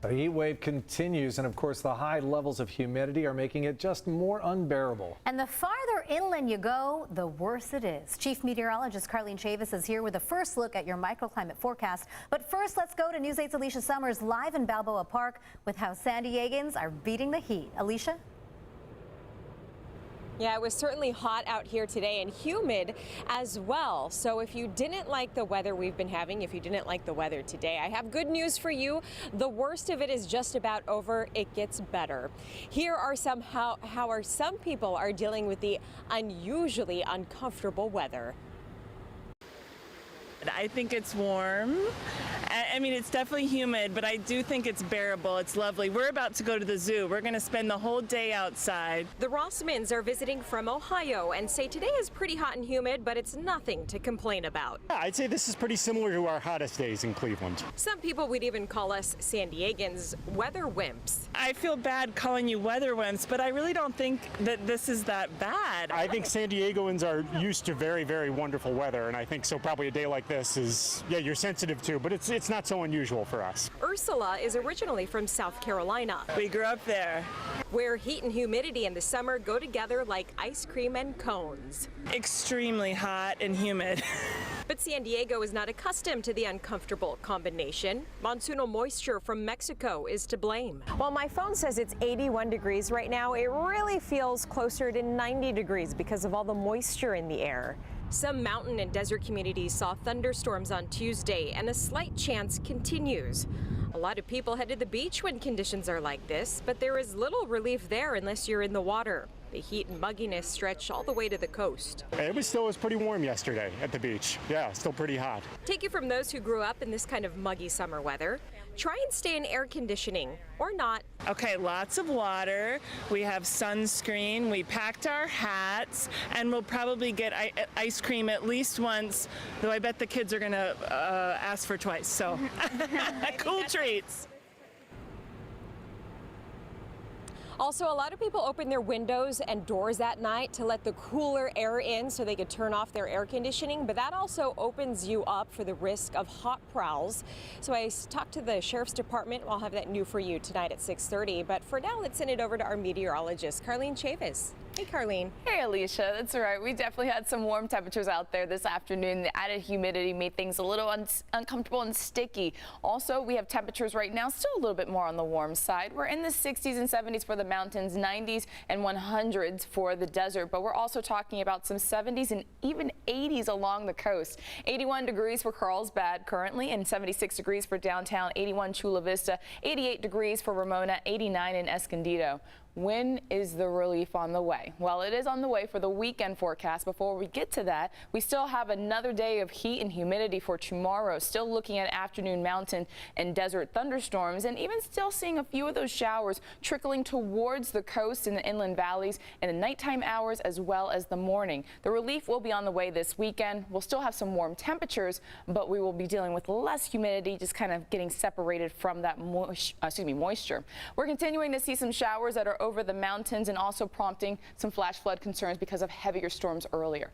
The heat wave continues, and of course the high levels of humidity are making it just more unbearable. And the farther inland you go, the worse it is. Chief Meteorologist Carlene Chavis is here with a first look at your microclimate forecast. But first, let's go to News 8's Alicia Summers live in Balboa Park with how San Diegans are beating the heat. Alicia? Yeah, it was certainly hot out here today and humid as well. So if you didn't like the weather we've been having, if you didn't like the weather today, I have good news for you. The worst of it is just about over. It gets better. Here are how some people are dealing with the unusually uncomfortable weather. I think it's warm. I mean, it's definitely humid, but I do think it's bearable. It's lovely. We're about to go to the zoo. We're going to spend the whole day outside. The Rossmans are visiting from Ohio and say today is pretty hot and humid, but it's nothing to complain about. Yeah, I'd say this is pretty similar to our hottest days in Cleveland. Some people would even call us San Diegans weather wimps. I feel bad calling you weather wimps, but I really don't think that this is that bad. I think San Diegoans are used to very, very wonderful weather, and I think so probably a day like this is, yeah, you're sensitive to, but it's not so unusual for us. Ursula is originally from South Carolina. We grew up there. Where heat and humidity in the summer go together like ice cream and cones. Extremely hot and humid. But San Diego is not accustomed to the uncomfortable combination. Monsoonal moisture from Mexico is to blame. While my phone says it's 81 degrees right now, it really feels closer to 90 degrees because of all the moisture in the air. Some mountain and desert communities saw thunderstorms on Tuesday, and a slight chance continues. A lot of people head to the beach when conditions are like this, but there is little relief there unless you're in the water. The heat and mugginess stretch all the way to the coast. It was pretty warm yesterday at the beach. Yeah, still pretty hot. Take it from those who grew up in this kind of muggy summer weather. Try and stay in air conditioning, or not. Okay, lots of water. We have sunscreen. We packed our hats, and we'll probably get ice cream at least once, though I bet the kids are going to ask for twice. So, cool treats. Also, a lot of people open their windows and doors at night to let the cooler air in so they could turn off their air conditioning, but that also opens you up for the risk of hot prowls. So I talked to the Sheriff's Department. I'll have that new for you tonight at 6:30. But for now, let's send it over to our meteorologist, Carlene Chavis. Hey, Carlene. Hey, Alicia. That's all right. We definitely had some warm temperatures out there this afternoon. The added humidity made things a little uncomfortable and sticky. Also, we have temperatures right now still a little bit more on the warm side. We're in the 60s and 70s for the mountains, 90s and 100s for the desert, but we're also talking about some 70s and even 80s along the coast. 81 degrees for Carlsbad currently, and 76 degrees for downtown, 81 Chula Vista, 88 degrees for Ramona, 89 in Escondido. When is the relief on the way? Well, it is on the way for the weekend forecast. Before we get to that, we still have another day of heat and humidity for tomorrow. Still looking at afternoon mountain and desert thunderstorms, and even still seeing a few of those showers trickling towards the coast in the inland valleys in the nighttime hours as well as the morning. The relief will be on the way this weekend. We'll still have some warm temperatures, but we will be dealing with less humidity, just kind of getting separated from that moisture. We're continuing to see some showers that are over the mountains and also prompting some flash flood concerns because of heavier storms earlier.